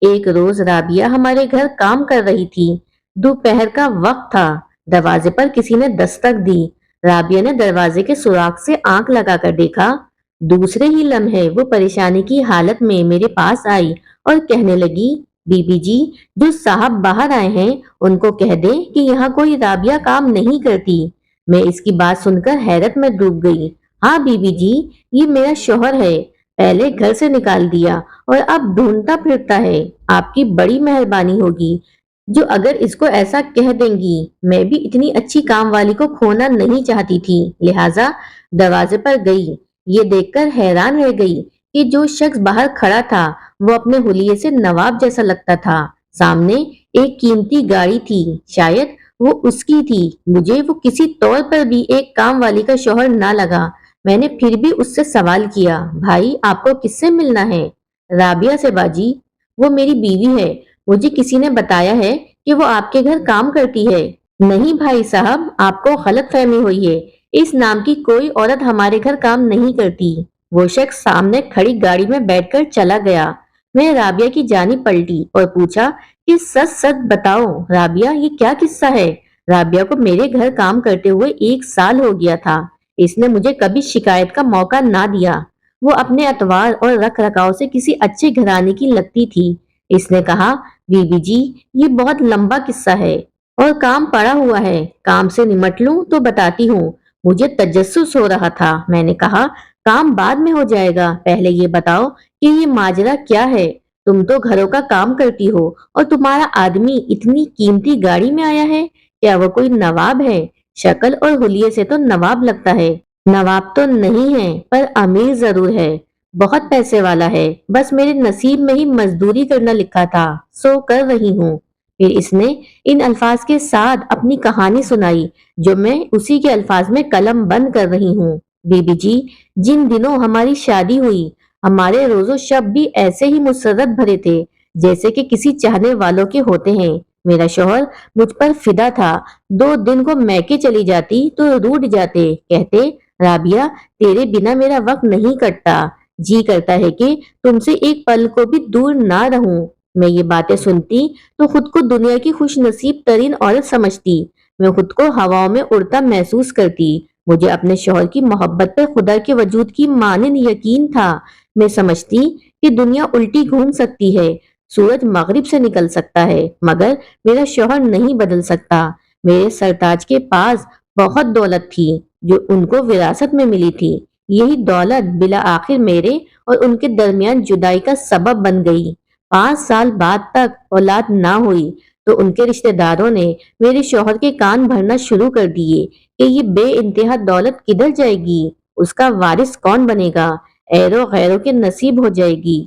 ایک روز رابعہ ہمارے گھر کام کر رہی تھی۔ دوپہر کا وقت تھا۔ دروازے پر کسی نے دستک دی۔ رابعہ نے دروازے کے سوراخ سے آنکھ لگا کر دیکھا۔ دوسرے ہی لمحے وہ پریشانی کی حالت میں میرے پاس آئی اور کہنے لگی، بی بی جی، جو صاحب باہر آئے ہیں ان کو کہہ دیں کہ یہاں کوئی رابعہ کام نہیں کرتی۔ میں اس کی بات سن کر حیرت میں ڈوب گئی۔ ہاں بی بی جی، یہ میرا شوہر ہے، پہلے گھر سے نکال دیا اور اب ڈھونڈتا پھرتا ہے۔ آپ کی بڑی مہربانی ہوگی جو اگر اس کو ایسا کہہ دیں گی۔ میں بھی اتنی اچھی کام والی کو کھونا نہیں چاہتی تھی، لہٰذا دروازے پر گئی۔ یہ دیکھ کر حیران رہ گئی کہ جو شخص باہر کھڑا تھا وہ اپنے حلیے سے نواب جیسا لگتا تھا۔ سامنے ایک قیمتی گاڑی تھی، شاید وہ اس کی تھی۔ مجھے وہ کسی طور پر بھی ایک کام والی کا شوہر نہ لگا۔ میں نے پھر بھی اس سے سوال کیا، بھائی آپ کو کس سے ملنا ہے؟ رابعہ سے باجی، وہ میری بیوی ہے، مجھے کسی نے بتایا ہے کہ وہ آپ کے گھر کام کرتی ہے۔ نہیں بھائی صاحب، آپ کو غلط فہمی ہوئی ہے، اس نام کی کوئی عورت ہمارے گھر کام نہیں کرتی۔ وہ شخص سامنے کھڑی گاڑی میں بیٹھ کر چلا گیا۔ میں رابعہ کی جانب پلٹی اور پوچھا کہ سچ سچ بتاؤ رابعہ، یہ کیا قصہ ہے؟ رابعہ کو میرے گھر کام کرتے ہوئے 1 سال ہو گیا تھا۔ اس نے مجھے کبھی شکایت کا موقع نہ دیا۔ وہ اپنے اطوار اور رکھ رکھاؤ سے کسی اچھے گھرانے کی لگتی تھی۔ اس نے کہا، بی بی جی، یہ بہت لمبا قصہ ہے اور کام پڑا ہوا ہے، کام سے نمٹ لوں تو بتاتی ہوں۔ مجھے تجسس ہو رہا تھا۔ میں نے کہا، کام بعد میں ہو جائے گا، پہلے یہ بتاؤ کہ یہ ماجرا کیا ہے؟ تم تو گھروں کا کام کرتی ہو اور تمہارا آدمی اتنی قیمتی گاڑی میں آیا ہے، کیا وہ کوئی نواب ہے؟ شکل اور حلیے سے تو نواب لگتا ہے۔ نواب تو نہیں ہے پر امیر ضرور ہے، بہت پیسے والا ہے، بس میرے نصیب میں ہی مزدوری کرنا لکھا تھا، سو کر رہی ہوں۔ پھر اس نے ان الفاظ کے ساتھ اپنی کہانی سنائی جو میں اسی کے الفاظ میں قلم بند کر رہی ہوں۔ بی بی جی، جن دنوں ہماری شادی ہوئی، ہمارے روز و شب بھی ایسے ہی مسرت بھرے تھے جیسے کہ کسی چاہنے والوں کے ہوتے ہیں۔ میرا شوہر مجھ پر فدا تھا۔ 2 دن کو میکے چلی جاتی تو روٹھ جاتے، کہتے، رابعہ تیرے بنا میرا وقت نہیں کٹتا، جی کرتا ہے کہ تم سے ایک پل کو بھی دور نہ رہوں۔ میں یہ باتیں سنتی تو خود کو دنیا کی خوش نصیب ترین عورت سمجھتی۔ میں خود کو ہواؤں میں اڑتا محسوس کرتی۔ مجھے اپنے شوہر کی محبت پر خدا کے وجود کی مانند یقین تھا۔ میں سمجھتی کہ دنیا الٹی گھوم سکتی ہے، سورج مغرب سے نکل سکتا ہے، مگر میرا شوہر نہیں بدل سکتا۔ میرے سرتاج کے پاس بہت دولت تھی جو ان کو وراثت میں ملی تھی۔ یہی دولت بالآخر میرے اور ان کے درمیان جدائی کا سبب بن گئی۔ 5 سال بعد تک اولاد نہ ہوئی تو ان کے رشتہ داروں نے میرے شوہر کے کان بھرنا شروع کر دیے کہ یہ بے انتہا دولت کدھر جائے گی، اس کا وارث کون بنے گا، ایرو غیروں کے نصیب ہو جائے گی۔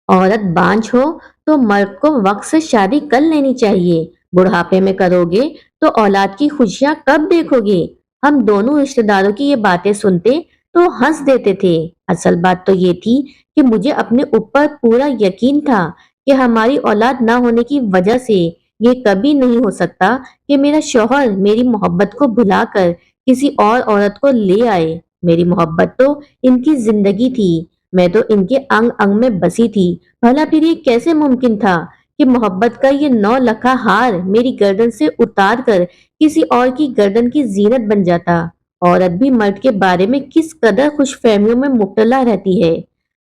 عورت بانجھ ہو تو مرد کو وقت سے شادی کر لینی چاہیے، بڑھاپے میں کرو گے تو اولاد کی خوشیاں کب دیکھو گے؟ ہم دونوں رشتہ داروں کی یہ باتیں سنتے تو ہنس دیتے تھے۔ اصل بات تو یہ تھی کہ مجھے اپنے اوپر پورا یقین تھا کہ ہماری اولاد نہ ہونے کی وجہ سے یہ کبھی نہیں ہو سکتا کہ میرا شوہر میری محبت کو بھلا کر کسی اور عورت کو لے آئے۔ میری محبت تو ان کی زندگی تھی، میں تو ان کے انگ انگ میں بسی تھی۔ بھلا پھر یہ کیسے ممکن تھا کہ محبت کا یہ 9 لکھا ہار میری گردن سے اتار کر کسی اور کی گردن کی زینت بن جاتا؟ عورت بھی مرد کے بارے میں کس قدر خوش فہمیوں میں مبتلا رہتی ہے،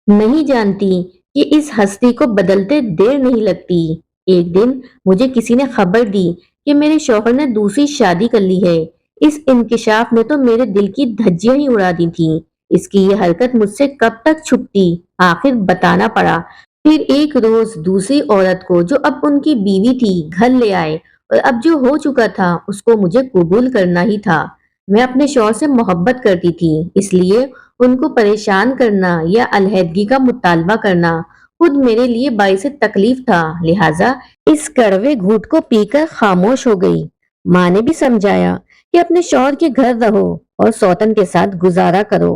نہیں جانتی کہ اس ہستی کو بدلتے دیر نہیں لگتی۔ ایک دن مجھے کسی نے خبر دی کہ میرے شوہر نے دوسری شادی کر لی ہے۔ اس انکشاف نے تو میرے دل کی دھجیاں ہی اڑا دی تھیں۔ اس کی یہ حرکت مجھ سے کب تک چھپتی، آخر بتانا پڑا۔ پھر ایک روز دوسری عورت کو جو اب ان کی بیوی تھی گھر لے آئے، اور اب جو ہو چکا تھا اس کو مجھے قبول کرنا ہی تھا۔ میں اپنے شوہر سے محبت کرتی تھی، اس لیے ان کو پریشان کرنا یا علیحدگی کا مطالبہ کرنا خود میرے لیے باعث تکلیف تھا، لہٰذا اس کڑوے گھونٹ کو پی کر خاموش ہو گئی۔ ماں نے بھی سمجھایا کہ اپنے شوہر کے گھر رہو اور سوتن کے ساتھ گزارا کرو،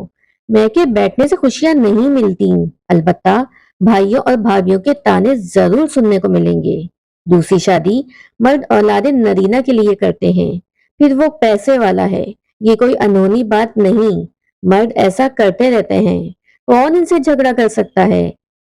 میکے بیٹھنے سے خوشیاں نہیں ملتی، البتہ بھائیوں اور بھابھیوں کے تانے ضرور سننے کو ملیں گے۔ دوسری شادی مرد اولاد نرینہ کے لیے کرتے ہیں، پھر وہ پیسے والا ہے، یہ کوئی انہونی بات نہیں، مرد ایسا کرتے رہتے ہیں، کون ان سے جھگڑا کر سکتا ہے؟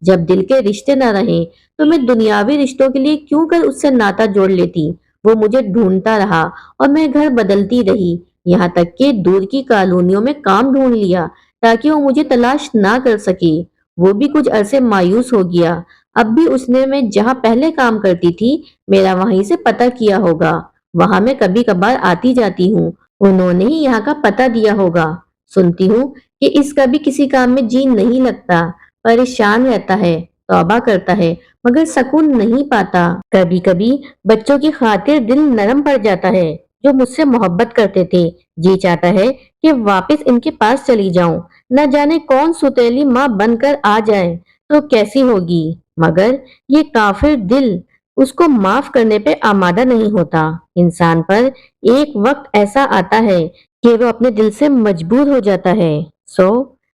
جب دل کے رشتے نہ رہے تو میں دنیاوی رشتوں کے لیے کیوں کر اس سے ناتا جوڑ لیتی۔ وہ مجھے ڈھونڈتا رہا اور میں گھر بدلتی رہی، یہاں تک کہ دور کی کالونیوں میں کام ڈھونڈ لیا تاکہ وہ مجھے تلاش نہ کر سکے۔ وہ بھی کچھ عرصے مایوس ہو گیا۔ اب بھی اس نے میں جہاں پہلے کام کرتی تھی میرا وہیں سے پتہ کیا ہوگا۔ وہاں میں کبھی کبھار آتی جاتی ہوں، انہوں نے ہی یہاں کا پتہ دیا ہوگا۔ سنتی ہوں کہ اس کا بھی کسی کام میں جی نہیں لگتا، پریشان رہتا ہے، توبہ کرتا ہے مگر سکون نہیں پاتا۔ کبھی کبھی بچوں کی خاطر دل نرم پڑ جاتا ہے جو مجھ سے محبت کرتے تھے، جی چاہتا ہے کہ واپس ان کے پاس چلی جاؤں، نہ جانے کون ستیلی ماں بن کر آ جائے تو کیسی ہوگی، مگر یہ کافر دل اس کو معاف کرنے پہ آمادہ نہیں ہوتا۔ انسان پر ایک وقت ایسا آتا ہے کہ وہ اپنے دل سے مجبور ہو جاتا ہے۔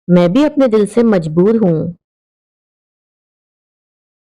میں بھی اپنے دل سے مجبور ہوں۔